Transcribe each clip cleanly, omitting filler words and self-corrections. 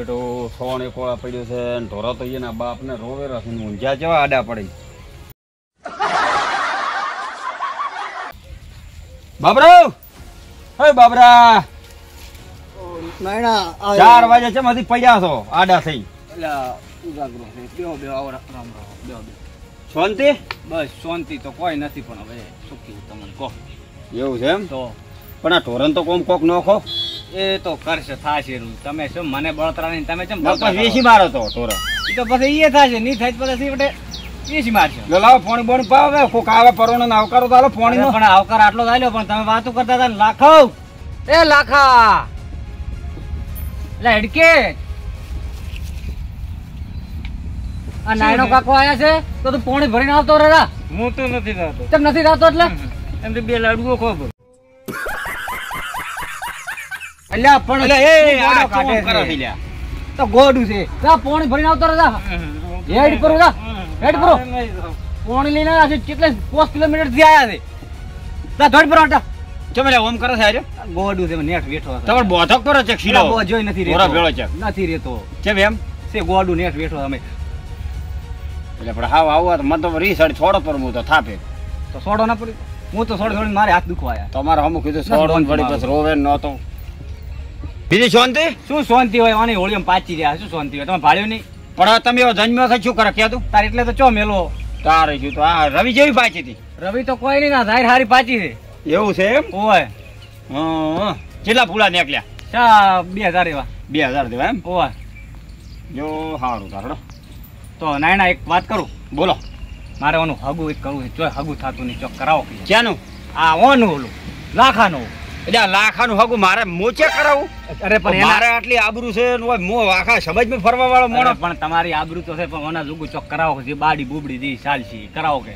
બેટો સોણ કોળા પડ્યો છે ને ઢોરા તો એના બાપને રોવેરા છે ને ઊંઝા જેવા આડા પડી. બાબરા હે બાબરા 4 વાગે છે માંથી પડ્યા છો આડા થઈ. ઉજાગરો છે બેહો બેહો આવો રામ રામ બેહો બેહો. શાંતિ? બસ શાંતિ તો કોઈ નથી પણ હવે સુખી તમને કહો. એવું છે એમ? તો પણ આ ઢોરણ તો કોમ કોક નોખો એ તો કરશે થાશે તમે શું મને બળતરા નહીં તમે કેમ વેસી મારો તો ઢોરણ એ તો પછી એ થશે નહીં થાય પછી એટલે વેસી મારશે. લાવો પાણી બોણી પાવે કોક આવે પરોણો ને આવકારો તો આલો પાણી નો. પણ આવકાર આટલો થાય પણ તમે વાતો કરતા હતા ને લાખો એ લાખા એટલે હેડકે આ નાયનો કાકો આયા છે તો તું પાણી ભરીને આવતો રે. હું તો નથી આવતો. કેમ નથી આવતો એટલે એમ બે લાડુઓ ખબર અલ્યા પણ એ આ કાઢે કરે લ્યા તો ગોડું છે જા પાણી ભરીને આવતો રે જા હેડ પર જા હેડ પર પાણી લઈને આ કેટલે 5 કિલોમીટર થી આયા છે જા ધોડ પર આટા ચમે ઓમ કરે છે આજો ગોડું છે નેટ બેઠો છે તમાર બોધક પર છે ખીલો બો જોઈ નથી રેતો ઓરા ભેળો છે નથી રેતો કેમ એમ છે ગોડું નેટ બેઠો અમે એટલે પણ હાવ આવું તો મત રીસડ છોડો પર હું તો થાપે તો છોડો ના પડી હું તો છોડ છોડી મારે હાથ દુખવાયા તમારે હમું કીધું છોડો ને પડી બસ રોવે ન તો બીજી શાંતિ શું શાંતિ હોય આની હોળીમાં પાછી રહ્યા શું શાંતિ હોય તમે ભાળ્યો નહીં પણ તમે એવો જન્મ્યો છે શું કરે ક્યાં તું તાર એટલે તો ચો મેલો તારે શું તો આ રવિ જેવી પાછી હતી. રવિ તો કોઈ નહીં ના જાહેર હારી પાછી છે એવું છે એમ? ઓય હા કેટલા ફૂલા નીકળ્યા? ચા 2000 એવા 2000 દેવા એમ? ઓય જો સારું તારડો તો નાયણા એક વાત કરું બોલો. મારે ઓનું હગું એક કરવું છે ચોય હગું થતું નહીં ચોક કરાવો ક્યાંનું? આ ઓનું ઓલું લાખાનું એટલે આ લાખાનું હગું મારે મોચે કરાવું? અરે પણ મારે આટલી આબરૂ છે ને મો આખા સમજમાં ફરવા વાળો મોણો પણ તમારી આબરૂ તો છે પણ ઓના જુગું ચોક કરાવો જે બાડી બુબડી દી ચાલશી કરાવો કે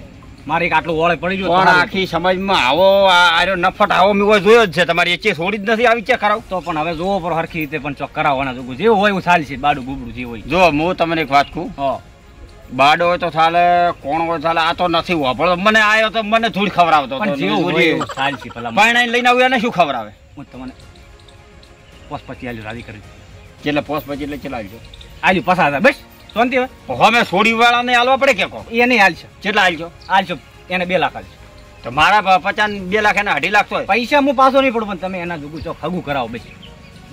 મારે એક આટલું ઓળે પડી ગયો પણ આખી સમજમાં આવો આર્યો નફટ આવો મેં જોયો જ છે તમારી એચે છોડી જ નથી આવી છે કરાવ તો પણ હવે જોવો પર હરખી રીતે પણ ચોક કરાવો ઓના જુગું જેવું હોય એવું ચાલશે બાડું બુબડું જે હોય. જો હું તમને એક વાત કહું બાડો હોય તો ચાલે કોણ હોય ચાલે આ તો નથી વાપરતો મને આયો તો મને ધૂળ ખવડાવતો પણ જેવું હોય એવું ચાલશે ભલા પાણી લઈને આવ્યું એને શું ખવડાવે? હું તમને પોસ પછી આલ્યું રાજી કરી એટલે પોસ પછી એટલે ચલાવી આલ્યું 5000 બસ શાંતિ હવે અમે છોડી વાળાને હાલવા પડે કે કો એ નહીં હાલશે કેટલા હાલશો એને 2 લાખ હાલશે તો મારા 50 2 લાખ એને 2.5 લાખ તો પૈસા હું પાછો નહીં પડું પણ તમે એના જુગું ચોક હગું કરાવો બસ.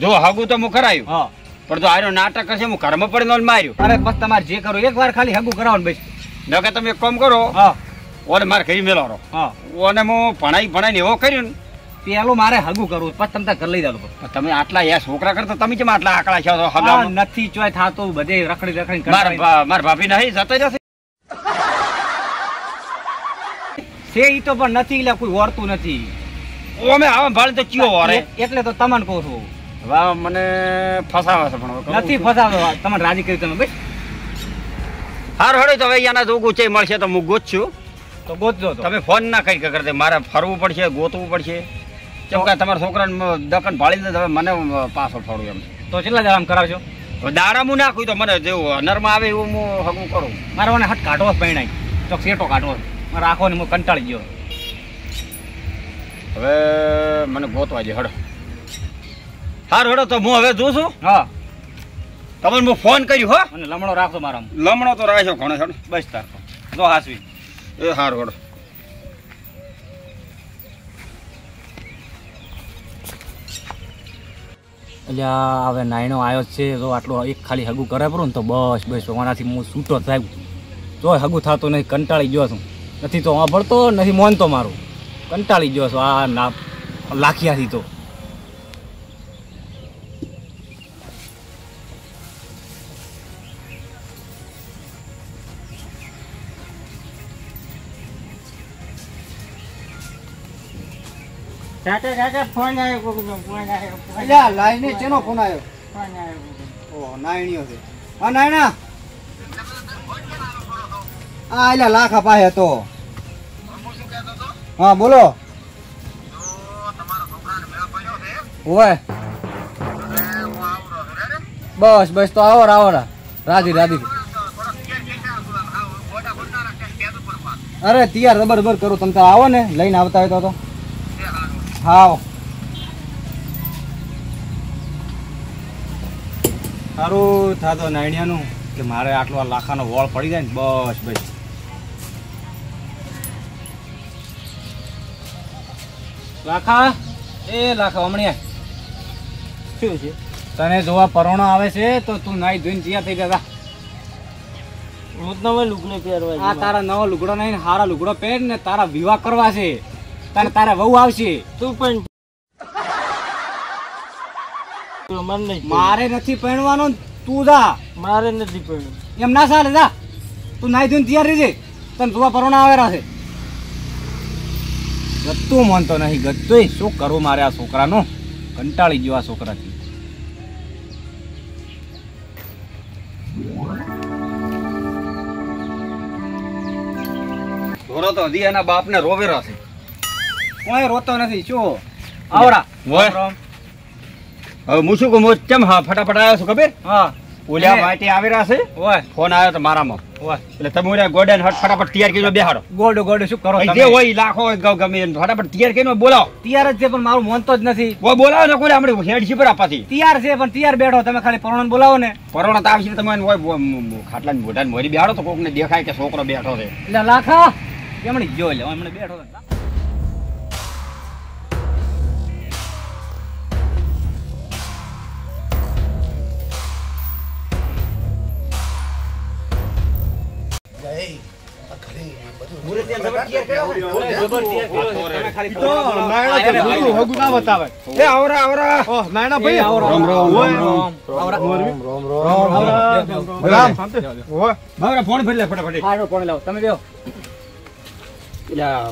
જો હગું તો હું કરાયું હા પણ તો આનો નાટક કરશે હું ઘરમાં પડીને માર્યું. અરે બસ તમારે જે કરો એક વાર ખાલી હગું કરાવો ને બસ. ન કે તમે એક કામ કરો હા ઓને મારે ઘરે મેલો હા ઓને હું ભણાઈને એવો કર્યું ને પેલું મારે હગું કરવું પછી તમે ઘર લઈ જાવ તમે આટલા યા છોકરા કરતા તમે કેમ આટલા આકડા છો? નથી ચોય થાતો બધે રખડી રખડી મારા ભાભી નહીં જતો જશે છે ઈ તો પણ નથી એટલે કોઈ ઓરતું નથી. ઓમે આવા ભાળ તો ચિયો ઓરે એટલે તો તમને કહું છું વાહ મને ફસાવે છે પણ નથી ફસાવતો તમને રાજી કરી તમે બસ. હાર હડે તો હવે યાના જોગું છે મળશે તો હું ગોતશું તો ગોતજો તો તમે ફોન ના કરી કરતે મારે ફરવું પડશે ગોતવું પડશે કેમ કે તમારા છોકરાને દકન ભાળી દે હવે મને પાછો ફાડું એમ તો કેટલા દાડા કરાવજો? દાડા હું નાખું તો મને જેવું નરમાં આવે એવું હું હગું કરું. મારે મને હટ કાઢવો પૈણાય ચોક સેટો કાઢવો મારે આખો ને હું કંટાળી ગયો. હવે મને ગોતવા દે હડો. હાર હડો તો હું હવે જોઉં છું. હા તમને હું ફોન કર્યું હો અને લમણો રાખજો મારા લમણો તો રાખ્યો ઘણો હડો બસ તાર જો હાસવી એ હાર હડો. એટલે હવે નાયનો આવ્યો છે તો આટલું એક ખાલી હગું કરે પડું ને તો બસ બસ ઓનાથી હું છૂટો થાય જો હગું થતું નહીં કંટાળી ગયો છું નથી તો વાપરતો નથી મોનતો મારું કંટાળી ગયો છું આ ના લાખિયાથી તો ફોન આવ્યો લાઈને ચેનો ફોન આવ્યો? ઓહ નાયણીઓ છે. હા નાયણા હા એટલે લાખા પાસે હતો. હા બોલો. ઓય બસ બસ તો આવો આવો રાજી રાજી. અરે તૈયાર જબર કરું તમે આવો ને લઈને આવતા હોય તો હા સારું થાતો નાયણિયાનું કે મારે આટલો આ લાખાનો વોળ પડી જાય ને બસ ભાઈ. લાખા હમણાં શું છે? તને જોવા પરોણો આવે છે તો તું નાઈ ધોઈને તૈયાર થઈ જતા. હું તો નવા લુગડો પહેરવા આ તારા નવો લુગડો નહીં, હારા લુગડો પહેર ને તારા વિવાહ કરવા છે. તને તારા વહુ આવશે. તું પણ મને નહીં મારે નથી પહેરવાનો, તું જા. મારે નથી પડ્યું. એમ ના ચાલે, જા તું નાઈ ધોઈને તૈયાર રહેજે. તને જોવા પરોણા આવેલા છે. ગત્તું માનતો નહીં, ગત્તુંય શું કરું મારે આ છોકરાનું. કંટાળી ગયો આ છોકરાથી. ધોરો તો હજી એના બાપને રોવેરો છે. કોઈ રોતો નથી. શું આવડા હોય. હવે હું શું કહું, કેમ હા ફટાફટ આવ્યો છું ખબર? હા ઓલ્યા માટી આવેલા છે, હોય ફોન આવ્યો તો મારામાં. હોય એટલે તમે ઓલ્યા ગોડે હટ ફટાફટ તૈયાર કરીને બેહાડો. ગોડો શું કરો જે તમે? હોય લાખો હોય ગમે એને ફટાફટ તૈયાર કરીને બોલાવો. તૈયાર જ છે પણ મારું મોનતો જ નથી. ઓ બોલાવો ને કોઈ આપણે હેડ શીપર આપવાથી. તૈયાર છે પણ તૈયાર બેઠો. તમે ખાલી પરોણો બોલાવો ને. પરોણા તો આવશે તમે હોય ખાટલા મોઢા મોરી બેહાડો તો કોકને દેખાય કે છોકરો બેઠો છે. એટલે લાખા એમણે જો લે એમણે બેઠો હતો. ફોન ફરી લે ફટાફટ. તમે બેહો.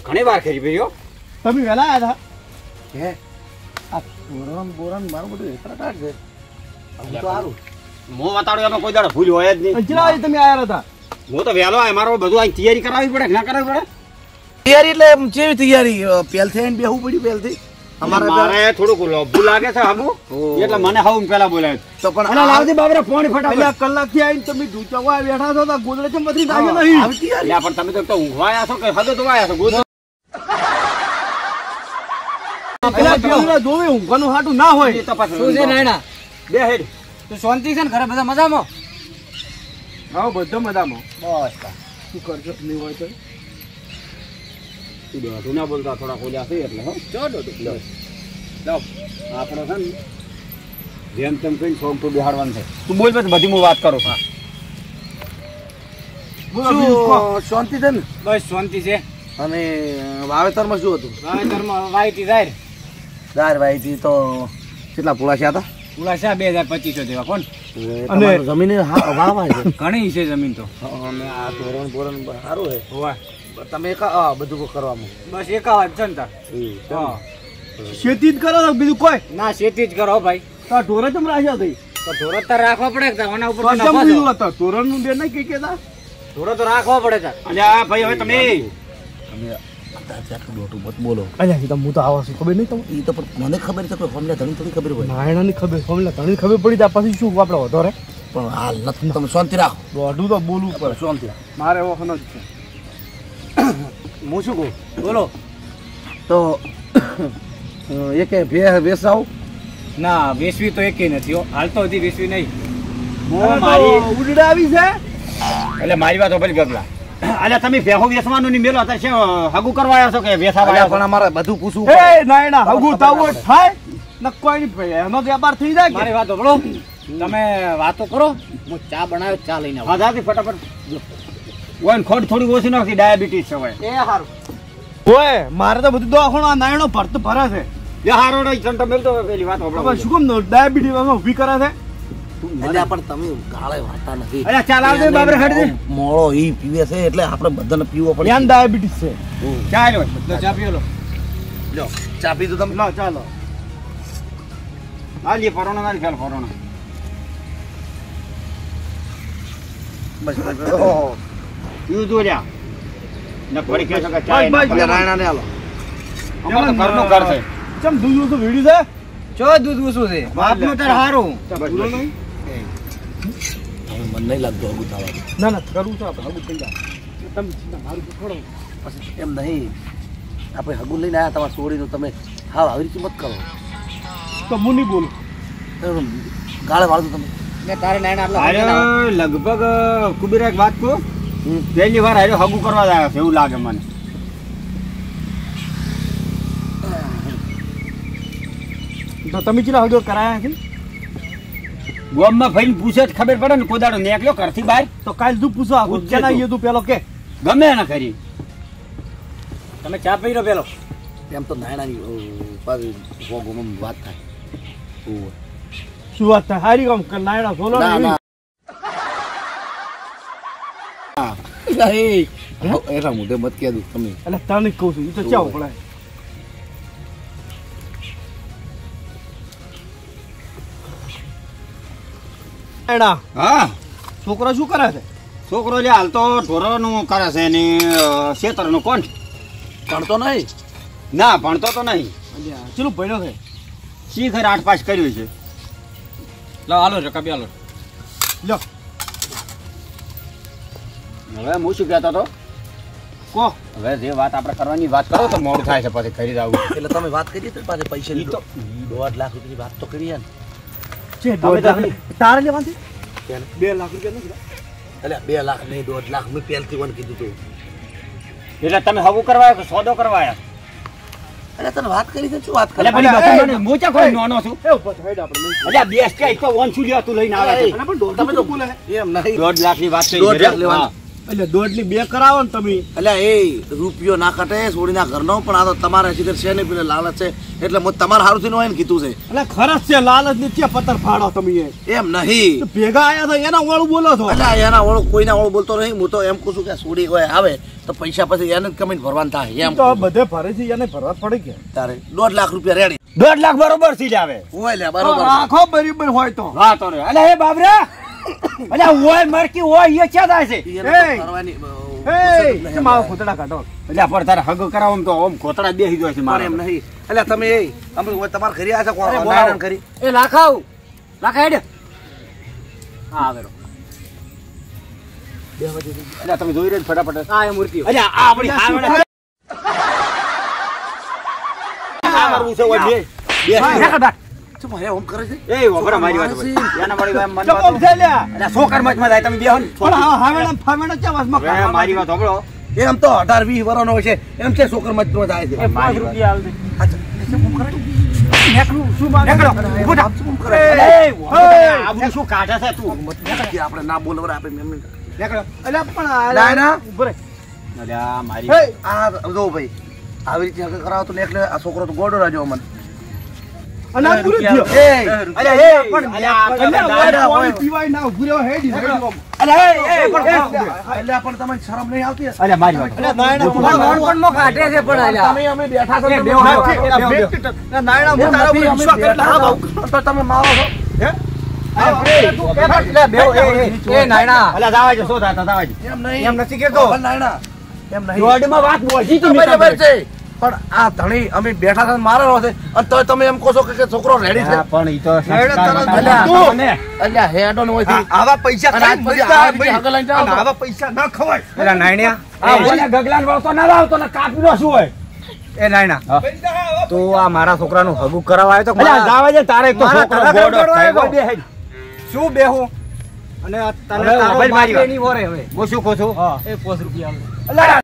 ઘણી વાર કરી ભાઈ. તમે વહેલા આવ્યા હે હતા? બોરણ મારું બધું એકરા છે. તો સારું. હું બતાડું એમાં કોઈ દાડો ભૂલ હોય જ નહીં. અંચલા વાગે તમે આવ્યા હતા? હું તો વહેલો આવે, મારો બધું અહીં તૈયારી કરાવવી પડે ના કરાવવી પડે? તૈયારી એટલે કેવી તૈયારી? પહેલથી આવીને બેહવું પડ્યું પહેલથી. મારે થોડુંક લોભું લાગે છે હાબુ, એટલે મને હાવ પેલા બોલાવે. તો પણ અને લાવજે બાબરા ફોન ફટાફટ. કલાકથી આવીને તમે ઢૂંચવા બેઠા છો તો ગોદડે ચમ બધી નાખ્યો નહીં. લ્યા પણ તમે તો ઊંઘવાયા છો કે હદો તો વાયા છો? ગોદડો પેલા પેલા જોવે ઊંઘવાનું હાટું ના હોય. તપાસ શું છે નાયણા? બે હેડ. તું શાંતિ છે ને? ઘરે બધા મજામાં? હા બધો મજામાં. બસ શું કરજો નહીં હોય તો તું ના બોલતા થોડા ખોલ્યા છે એટલે હો. લાવ આપણો છે ને જેમ તેમ કઈ શોખ તો બિહાડવાનું છે. તું બોલ બધી હું વાત કરું. હા શું શાંતિ છે ને? બસ શાંતિ છે. અને વાવેતરમાં શું હતું? વાવેતરમાં વાયતી જાય. દાર વાઈથી તો કેટલા પૂળા છે હતા? પૂરા છે 2250 જેવા. કોણ? અને જમીન વાવા છે ઘણી છે જમીન તો. અને આ ધોરણ બોરણ સારું છે. હોવા તમે બધું કરવામાં બસ એકાવા જ છે ને તાર. હા ખેતી જ કરો છો બીજું કોઈ? ના ખેતી જ કરો ભાઈ. તો ઢોરે ચમ રાખ્યા થઈ? તો ઢોરો તો રાખવા પડે કે આના ઉપર તો ચમ નફો બીજું છે. હતા ધોરણ નું બે નહીં કેતા? ઢોરો તો રાખવા પડે તાર. અલ્યા ભાઈ હવે તમે બોલો. અલ્યા હું તો આવા છું ખબર નહીં તમને? એ તો પણ મને ખબર છે કોઈ ફોર્મ્યુલા ધણી થોડી ખબર હોય. નાયણાની ખબર ફોર્મ્યુલા ધણી ખબર પડી જાય પછી શું આપણે વધો રે? પણ હાલ નથી તમે શાંતિ રાખો. દોઢું તો બોલવું પડે. શાંતિ મારે વખત જ છે. હું શું કહું બોલો. તો એક વેસાવ ના વેસવી તો એકેય નથી હો. હાલ તો હજી વેસવી નહીં. મારી ઉડડા આવી છે. એટલે મારી વાત ભરી ગગલા. અલ્યા તમે ભેહો વેસવાનું નહીં મેલો અત્યારે શું હગું કરવા આવ્યા છો કે વેસાવા આવ્યા છો? પણ અમારે બધું પૂછવું પડે. નાયણા હગું તાવું થાય ન કોઈ નહીં. એનો વ્યાપાર થઈ જાય. મારી વાત સાંભળો. તમે વાતો કરો. હું ચા બનાવ્યો, ચા લઈને આવું. હા દાદી ફટાફટ. ઓય ખોટ થોડી ઓછી નાખી, ડાયાબિટીસ છે હોય. એ સારું. ઓય મારે તો બધું દવાખાનો આ નાયણો ભરતો ભરે છે. એ હારો નહીં ચંટો મેલતો પેલી વાત હવે શું કેમ ડાયાબિટીસ ઊભી કરે છે? પણ તમે ગાળે વાતા નથી. અલ્યા ચાલ આવજે બાબરે હેડ દે. મોળો ઈ પીવે છે એટલે આપણે બધાને પીવો પડે. ધ્યાન ડાયાબિટીસ છે. ચાલ હોય. તો ચા પીઓ લો. લો ચા પીધું તમે? લો ચાલો. હાલ એ પરોણા ના ખ્યાલ પરોણા. બસ ઓહો પીવું તું લ્યા. ન પડી કે સકા ચા બસ, બસ, રાયણા ને આલો. અમાર તો ઘરનું ઘર છે. ચમ દૂધ તો વીડી છે. ચો દૂધ ઓછું છે. બાપનું તાર હારું. પૂરો નહીં? હવે મને નહીં લાગતું હગું થવાનું. ના ના કરવું છે આપણે હગું થઈ જાય. તમે ચિંતા મારું તો છોડો. પછી એમ નહીં આપણે હગું લઈને આવ્યા તમારા છોડીનું તમે હા આવી રીતે મત કરો. તો હું નહીં બોલું. ગાળે વાળું તમે મેં તારે નાયણા અરે લગભગ કુબીર એક વાત કહું, પહેલી વાર હારે હગું કરવા જ આવ્યો છે એવું લાગે મને. તો તમે ચીલા હગો કરાયા છે? ગોમમાં ફઈને પૂછે જ ખબર પડે ને કોદાડો નીકળ્યો ઘરથી બહાર તો કાલ તું પૂછો ક્યાં આવીએ તું પેલો કે ગમે એને ખરી. તમે ચા પી રહ્યો પેલો એમ તો નાયણાની વાત થાય. શું વાત થાય? હારી કામ નાયણા સોલો ના ના એના મોઢે મત કહી દઉં તમે. એટલે તને કહું છું એ તો ચાવ પડે. હા છોકરો શું કરે છે? છોકરો જે હાલ તો ઢોરોનું કરે છે ને ખેતરનું કોણ ભણતો નહીં? ના ભણતો તો નહીં. ચલું ભણ્યો છે? શીખર 8 પાસ કર્યું છે. લો હાલો રકા બી હાલો. લો હવે હું શું કહેતો હતો કો હવે જે વાત આપણે કરવાની વાત કરો તો મોડું થાય છે પછી ખરીદ આવું. એટલે તમે વાત કરી તો પાછે પૈસા ઈ તો 1.5 લાખ રૂપિયાની વાત તો કરી ને. છે 1.5 લાખ તારે લેવાની 2 લાખ રૂપિયા નથી? એટલે 2 લાખ નહીં 1.5 લાખ મેં પહેલથી વન કીધું તું. એટલે તમે હગું કરવાયો કે સોદો કરવાયા? અરે તને વાત કરી છે શું વાત કરી? એટલે પેલી બતા મને હું ચા કોઈ નોનો છું. એ ઉપર હેડ આપણે એટલે બેસ્ટ કે તો વન છું લ્યો તું લઈને આવે છે. પણ તમે તો બોલે એમ નહીં. 1.5 લાખની વાત કરી 1.5 લાખ લેવાના. એટલે 1.5 ની 2 કરાવો ને તમે. એટલે એ રૂપિયો ના કટે છોડીના ઘરનો પણ આ તો તમારે શિખર છે નહીં પેલે લાલચ છે એટલે હું તમારે સારું થઈને હોય ને કીધું છે. એટલે ખરચ છે લાલચ ની છે પત્તર ફાડો તમે એમ નહીં. તો ભેગા આયા તો એના વાળું બોલો છો. એટલે એના વાળો કોઈના વાળો બોલતો નહીં. હું તો એમ કહું છું કે છોડી હોય આવે તો પૈસા પછી એને જ કમીને ભરવાના થાય એમ. તો બધે ભરે છે એને ભરવા પડે કે તારે 1.5 લાખ રૂપિયા રેડી 1.5 લાખ બરોબર થી જ આવે. હોય લે બરોબર. રાખો બરાબર હોય તો હા તો રે. અલે હે બાબરા અલે હોય મરકી હોય એ ક્યાં થાય છે? એને તો કરવાની, એ કે મારો ખોતડા કાઢો. એટલે પણ તારે હગો કરાવો ને તો ઓમ ખોતડા બેસી જાય છે પણ મારે એમ નહીં. એટલે તમે એ અમે તમારે ઘરે આવ્યા છો અરે કોણ બોલાવો. નારાયણ કરી? એ લાખાવ લાખા હેડ હા આવેરો એટલે તમે જોઈ રહ્યો ફટાફટ. હા એ મૂર્તિઓ અરે આ આપણી આ મારવું છે ઓય બે શું મારે ઓમ કરે છે? એ વગર મારી વાત હોય. એના મારી વાત મન ચમ છે લ્યા. અરે સોકર મચમાં જાય તમે બેહો ને. પણ હા હાવેડા ફાવેડા ચા વાસમાં હવે મારી વાત સાંભળો. એમ તો 18-20 વર્ષનો હોય છે એમ છે છોકર મજનો જાય છે. 5 રૂપિયા હાલ દે. શું માંગે? નીકળો. આમ શું કરે? એ આબરૂ શું કાઢે છે તું? આપણે ના બોલવર આપણે મેમ નીકળો. અલ્યા પણ ના, ના. ઉભો રહે. અરે આ મારી હે આ જો ભાઈ આવી રીતે હકે કરાવો તો એટલે આ છોકરો તો ગોડો રાજો મને. અને આ પૂરું થયો. એ અરે એ પણ અલ્યા આ અલ્યા તમે વાય દાદા પાણી પીવાય ના ઉભો રહ્યો હેડી હેડી. અલે એ એટલે પણ તમને શરમ નહીં આવતી હશે? અરે મારી વાત અલ્યા નાયણા પણ નોનપણમાં કાઢે છે પણ આલ્યા. તમે અમે બેઠા છો એ તમે બેહો, મારો. બેહો, બેહો, બેહો. નાયણા એમ તારા નથી, ઉપર અમે વિશ્વાસ બેઠા કરતા હા છો. તો તમે મારો છો. એ નાયણા અલ્યા દાવા જો શું થાતા દાવા જો. એમ નહીં. એમ નથી કેતો. પણ નાયણા એમ નહીં. જોડમાં વાત બોલજી તો તમે બરાબર છે પણ આ ધણી અમે બેઠા છે મારો છે અને તોય તમે એમ કહો છો કે છોકરો રેડી છે. પણ ઈ તો હેડ તરત અલ્યા, તું. અલ્યા હેડો નો હોય આવા પૈસા અને આજ ખાઈ પછી મરી આ રીતે જા આગળ લઈને જાઓ અને તો. આવા પૈસા ના ખવાય. એલા નાયણ્યા આ ઓલા ગગલાન વાળતો ના લાવતો ને કાપીનો શું હોય? એ નાયણા તો આ મારા છોકરાનું હગું કરાવવા આવ્યો તો અલ્યા દાવા જે તારે એક તો મારા છોકરો ઘરે ગોડો ગોડો થાય. આવ્યો. કોઈ બે હેડ. શું બેહું અને આ તને હવે તારો મોબાઈલ મારી બાપ વાત. એની વરે હવે હું શું કહું છું? એ 5 રૂપિયા આલ દે. અલ્યા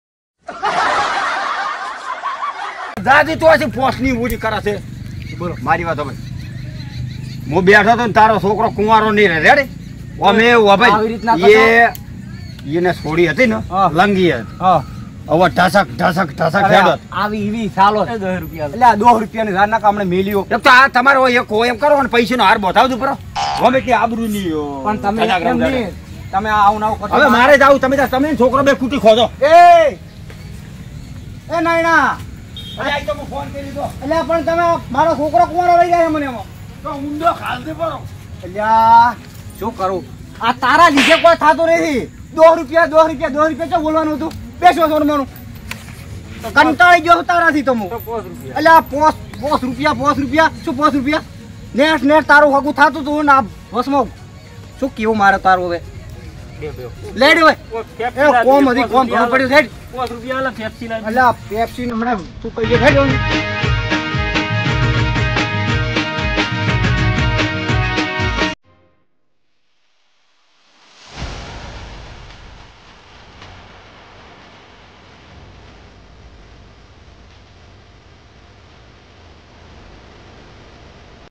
દાદી તો આછી પોસની ઊંચી કરે છે. બોલો મારી વાત હવે. હું બેઠો તો ને તારો છોકરો કુંવારો નહીં રહે રેડી. અમે આવી રીતના ભાઈ એને છોડી હતી ને હા. લંગી હતી. હા હવે ઢસક ઢસક ઢસક હેડો. આવી એવી ચાલો 10 રૂપિયા એટલે આ 2 રૂપિયાની રાના કામણે મેલ્યો એક તો આ તમારો એક હોય એમ કરો ને પૈસાનો હાર બતાવજો પરો. ગમે તે આબરૂ ની પણ તમે એમ નહીં તમે આવું નાવું કરશો. હવે મારે જાવું તમે ને છોકરો બે ખૂટી ખોજો. એ નાયણા અરે આ તો હું ફોન કરી દો. એટલે પણ તમે મારો છોકરો કુંવારો લઈ જાય મને એમાં તો ઊંડો ખાલ દે પરો. અલ્યા શું કરું આ તારા લીધે કોઈ થતું નથી 2 રૂપિયા ચો બોલવાનું હતું બેસો સોનમાનું તો કંટાળી ગયો છું તારાથી તો હું અલ્યા 5 રૂપિયા શું 5 રૂપિયા નેટ તારું હગું થતું હતું ને આ બસમાં શું કેવું મારે તારું હવે લેડ હવે એ કોમ હતી કોમ ઘણું પડ્યું છે 5 રૂપિયા પેપ્સી અલ્યા પેપ્સી હમણાં તું કહી દે